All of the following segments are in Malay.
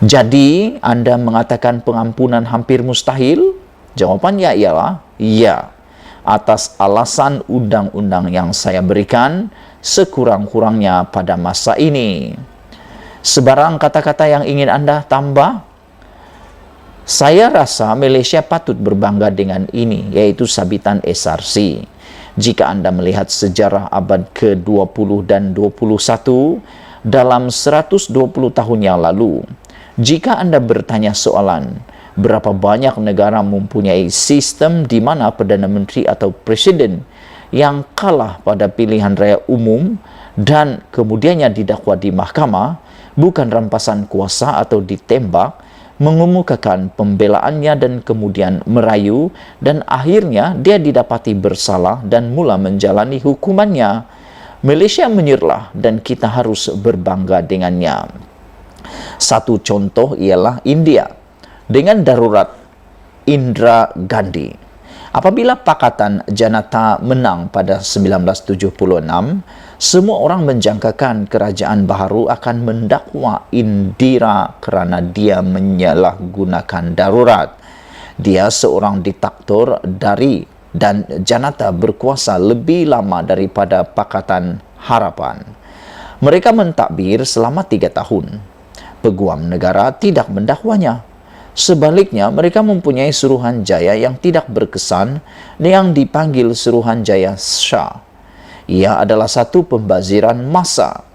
Jadi, Anda mengatakan pengampunan hampir mustahil? Jawabannya ialah ya, atas alasan undang-undang yang saya berikan sekurang-kurangnya pada masa ini. Sebarang kata-kata yang ingin Anda tambah? Saya rasa Malaysia patut berbangga dengan ini, yaitu sabitan SRC. Jika Anda melihat sejarah abad ke-20 dan 21 dalam 120 tahun yang lalu, jika Anda bertanya soalan, berapa banyak negara mempunyai sistem di mana Perdana Menteri atau Presiden yang kalah pada pilihan raya umum dan kemudiannya didakwa di mahkamah, bukan rampasan kuasa atau ditembak, mengemukakan pembelaannya dan kemudian merayu dan akhirnya dia didapati bersalah dan mula menjalani hukumannya. Malaysia menyerlah dan kita harus berbangga dengannya. Satu contoh ialah India dengan darurat Indira Gandhi. Apabila Pakatan Janata menang pada 1976, semua orang menjangkakan kerajaan baharu akan mendakwa Indira kerana dia menyalahgunakan darurat. Dia seorang diktator dan Janata berkuasa lebih lama daripada Pakatan Harapan. Mereka mentadbir selama 3 tahun. Peguam negara tidak mendakwanya. Sebaliknya, mereka mempunyai Suruhanjaya yang tidak berkesan yang dipanggil Suruhanjaya Shah. Ia adalah satu pembaziran massa.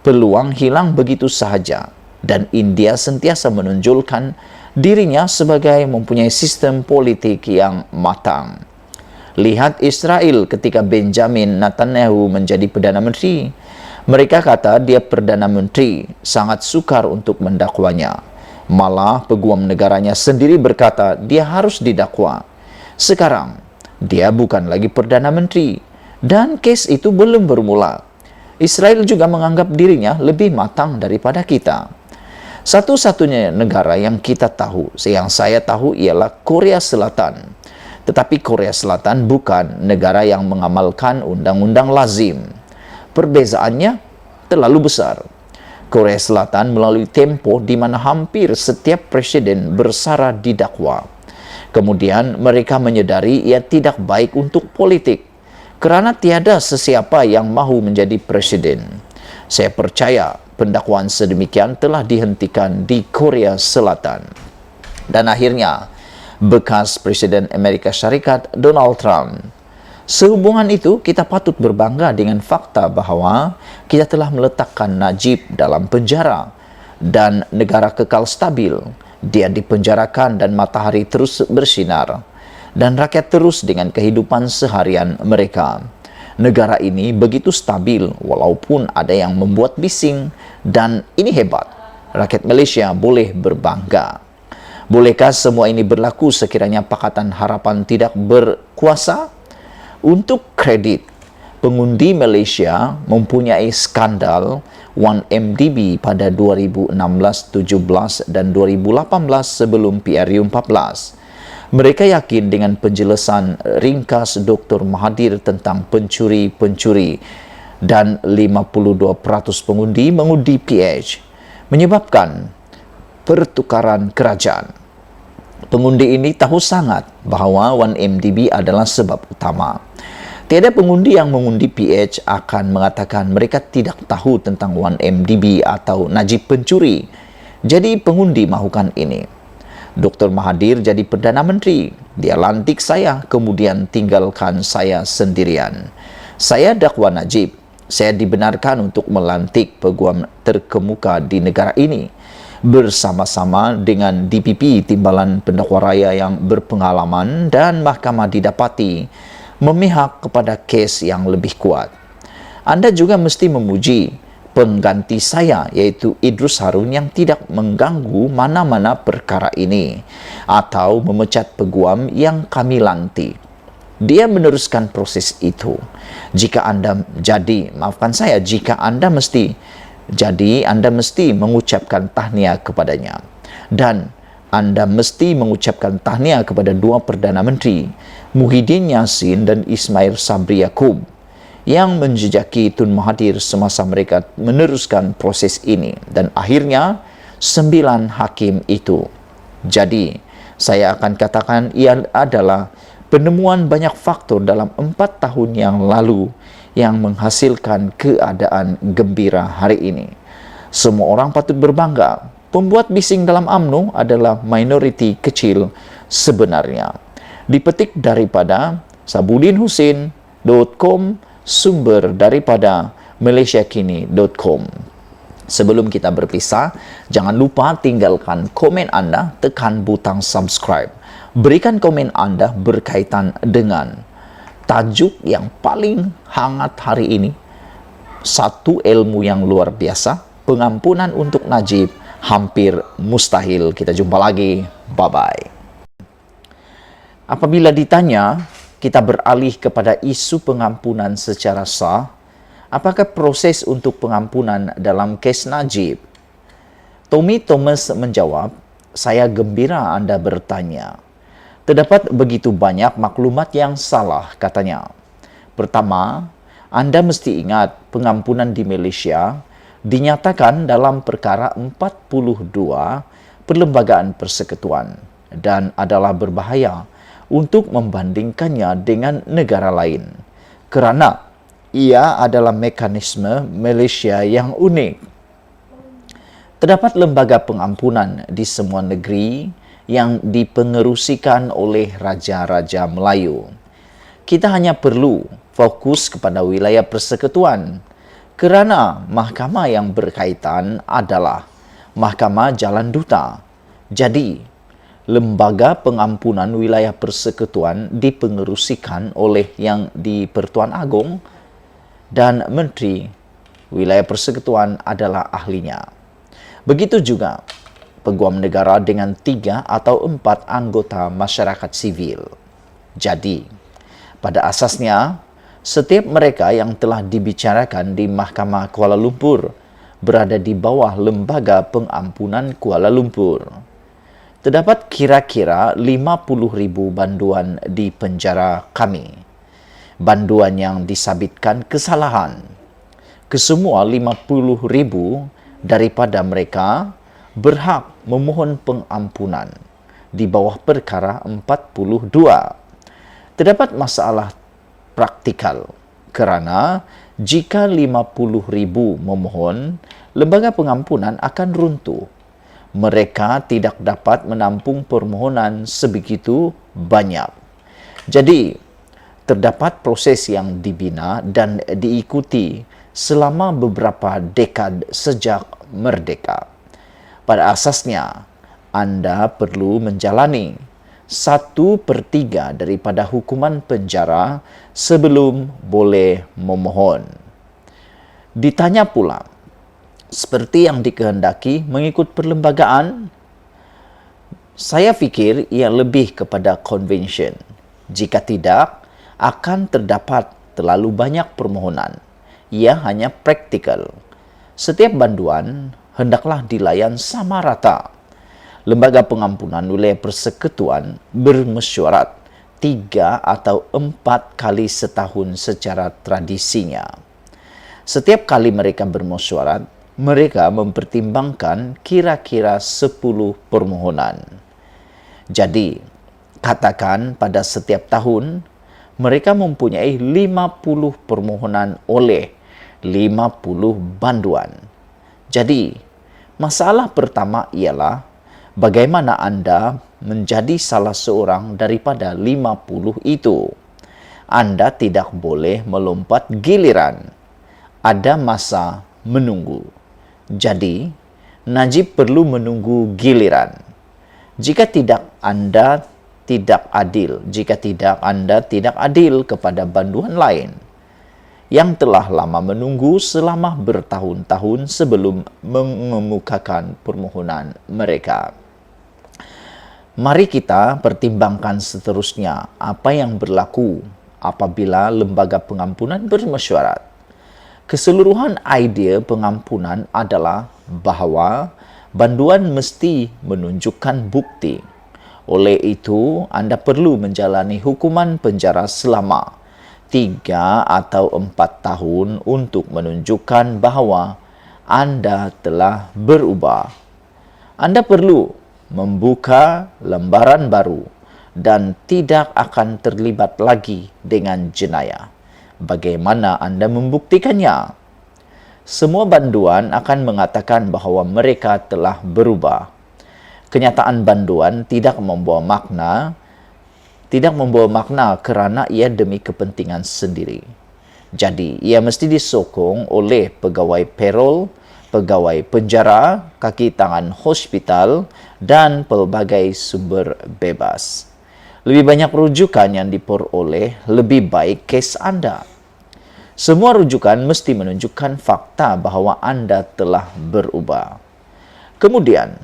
Peluang hilang begitu sahaja dan India sentiasa menonjolkan dirinya sebagai mempunyai sistem politik yang matang. Lihat Israel ketika Benjamin Netanyahu menjadi Perdana Menteri. Mereka kata dia Perdana Menteri, sangat sukar untuk mendakwanya. Malah peguam negaranya sendiri berkata dia harus didakwa. Sekarang, dia bukan lagi Perdana Menteri dan kes itu belum bermula. Israel juga menganggap dirinya lebih matang daripada kita. Satu-satunya negara yang saya tahu ialah Korea Selatan. Tetapi Korea Selatan bukan negara yang mengamalkan undang-undang lazim. Perbezaannya terlalu besar. Korea Selatan melalui tempoh di mana hampir setiap presiden bersara didakwa. Kemudian mereka menyedari ia tidak baik untuk politik kerana tiada sesiapa yang mahu menjadi presiden. Saya percaya pendakwaan sedemikian telah dihentikan di Korea Selatan. Dan akhirnya, bekas Presiden Amerika Syarikat Donald Trump. Sehubungan itu, kita patut berbangga dengan fakta bahawa kita telah meletakkan Najib dalam penjara dan negara kekal stabil. Dia dipenjarakan dan matahari terus bersinar dan rakyat terus dengan kehidupan seharian mereka. Negara ini begitu stabil walaupun ada yang membuat bising dan ini hebat. Rakyat Malaysia boleh berbangga. Bolehkah semua ini berlaku sekiranya Pakatan Harapan tidak berkuasa? Untuk kredit, pengundi Malaysia mempunyai skandal 1MDB pada 2016, 17 dan 2018 sebelum PRU14. Mereka yakin dengan penjelasan ringkas Dr. Mahathir tentang pencuri-pencuri dan 52% pengundi mengundi PH menyebabkan pertukaran kerajaan. Pengundi ini tahu sangat bahawa 1MDB adalah sebab utama. Tiada pengundi yang mengundi PH akan mengatakan mereka tidak tahu tentang 1MDB atau Najib pencuri. Jadi pengundi mahukan ini. Dr. Mahathir jadi Perdana Menteri. Dia lantik saya, kemudian tinggalkan saya sendirian. Saya dakwa Najib. Saya dibenarkan untuk melantik peguam terkemuka di negara ini bersama-sama dengan DPP Timbalan Pendakwa Raya yang berpengalaman dan mahkamah didapati memihak kepada kes yang lebih kuat. Anda juga mesti memuji pengganti saya iaitu Idrus Harun yang tidak mengganggu mana-mana perkara ini atau memecat peguam yang kami lantik. Dia meneruskan proses itu. Jika Anda mesti mengucapkan tahniah kepadanya. Dan Anda mesti mengucapkan tahniah kepada dua Perdana Menteri, Muhyiddin Yassin dan Ismail Sabri Yaakob, yang menjejaki Tun Mahathir semasa mereka meneruskan proses ini. Dan akhirnya, 9 hakim itu. Jadi, saya akan katakan ia adalah penemuan banyak faktor dalam 4 tahun yang lalu yang menghasilkan keadaan gembira hari ini. Semua orang patut berbangga. Pembuat bising dalam UMNO adalah minoriti kecil sebenarnya. Dipetik daripada sabudinhusin.com, sumber daripada malaysiakini.com. Sebelum kita berpisah, jangan lupa tinggalkan komen Anda, tekan butang subscribe. Berikan komen Anda berkaitan dengan tajuk yang paling hangat hari ini, satu ilmu yang luar biasa, pengampunan untuk Najib hampir mustahil. Kita jumpa lagi. Bye-bye. Apabila ditanya, kita beralih kepada isu pengampunan secara sah. Apakah proses untuk pengampunan dalam kes Najib? Tommy Thomas menjawab, saya gembira Anda bertanya. Terdapat begitu banyak maklumat yang salah, katanya. Pertama, Anda mesti ingat pengampunan di Malaysia dinyatakan dalam perkara 42 Perlembagaan Persekutuan dan adalah berbahaya untuk membandingkannya dengan negara lain kerana ia adalah mekanisme Malaysia yang unik. Terdapat lembaga pengampunan di semua negeri yang dipengerusikan oleh raja-raja Melayu. Kita hanya perlu fokus kepada wilayah persekutuan kerana mahkamah yang berkaitan adalah Mahkamah Jalan Duta. Jadi, lembaga pengampunan wilayah persekutuan dipengerusikan oleh yang di-Pertuan Agong dan Menteri Wilayah Persekutuan adalah ahlinya. Begitu juga peguam negara dengan 3 atau 4 anggota masyarakat sivil. Jadi, pada asasnya, setiap mereka yang telah dibicarakan di Mahkamah Kuala Lumpur berada di bawah Lembaga Pengampunan Kuala Lumpur. Terdapat kira-kira 50,000 banduan di penjara kami. Banduan yang disabitkan kesalahan. Kesemua 50,000 daripada mereka berhak memohon pengampunan di bawah perkara 42. Terdapat masalah praktikal kerana jika 50,000 memohon, lembaga pengampunan akan runtuh. Mereka tidak dapat menampung permohonan sebegitu banyak. Jadi, terdapat proses yang dibina dan diikuti selama beberapa dekad sejak merdeka. Pada asasnya, Anda perlu menjalani 1/3 daripada hukuman penjara sebelum boleh memohon. Ditanya pula, seperti yang dikehendaki mengikut perlembagaan, saya fikir ia lebih kepada convention. Jika tidak, akan terdapat terlalu banyak permohonan. Ia hanya praktikal. Setiap banduan hendaklah dilayan sama rata. Lembaga pengampunan wilayah persekutuan bermesyuarat 3 atau 4 kali setahun secara tradisinya. Setiap kali mereka bermesyuarat, mereka mempertimbangkan kira-kira 10 permohonan. Jadi, katakan pada setiap tahun, mereka mempunyai 50 permohonan oleh 50 banduan. Jadi, masalah pertama ialah bagaimana Anda menjadi salah seorang daripada 50 itu. Anda tidak boleh melompat giliran. Ada masa menunggu. Jadi, Najib perlu menunggu giliran. Jika tidak, Anda tidak adil. Jika tidak, Anda tidak adil kepada banduan lain yang telah lama menunggu selama bertahun-tahun sebelum mengemukakan permohonan mereka. Mari kita pertimbangkan seterusnya apa yang berlaku apabila lembaga pengampunan bermesyuarat. Keseluruhan idea pengampunan adalah bahawa banduan mesti menunjukkan bukti. Oleh itu, Anda perlu menjalani hukuman penjara selama 3 atau 4 tahun untuk menunjukkan bahawa Anda telah berubah. Anda perlu membuka lembaran baru dan tidak akan terlibat lagi dengan jenayah. Bagaimana Anda membuktikannya? Semua banduan akan mengatakan bahawa mereka telah berubah. Kenyataan banduan tidak membawa makna kerana ia demi kepentingan sendiri. Jadi, ia mesti disokong oleh pegawai payroll, pegawai penjara, kaki tangan hospital, dan pelbagai sumber bebas. Lebih banyak rujukan yang diperoleh, lebih baik kes Anda. Semua rujukan mesti menunjukkan fakta bahawa Anda telah berubah. Kemudian,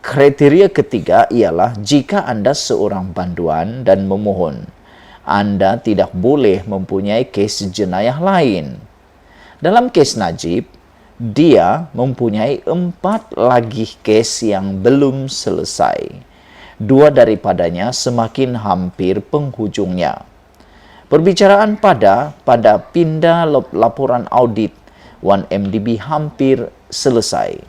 kriteria ketiga ialah jika Anda seorang banduan dan memohon, Anda tidak boleh mempunyai kes jenayah lain. Dalam kes Najib, dia mempunyai 4 lagi kes yang belum selesai. 2 daripadanya semakin hampir penghujungnya. Perbicaraan pada pindah laporan audit 1MDB hampir selesai.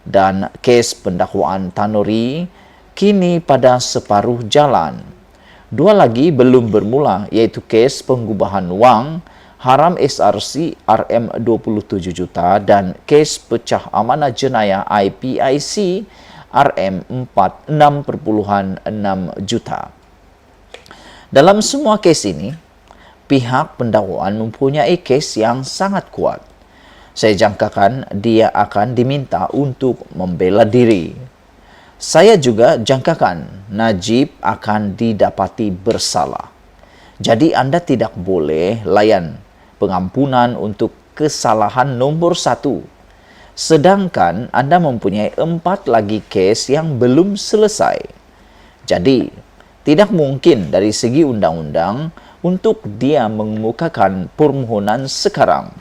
Dan kes pendakwaan Tanuri kini pada separuh jalan. 2 lagi belum bermula, iaitu kes pengubahan wang haram SRC RM 27 juta dan kes pecah amanah jenayah IPIC RM 6.6 juta. Dalam semua kes ini, pihak pendakwaan mempunyai kes yang sangat kuat. Saya jangkakan dia akan diminta untuk membela diri. Saya juga jangkakan Najib akan didapati bersalah. Jadi Anda tidak boleh layan pengampunan untuk kesalahan nombor 1. Sedangkan Anda mempunyai 4 lagi kes yang belum selesai. Jadi, tidak mungkin dari segi undang-undang untuk dia mengemukakan permohonan sekarang.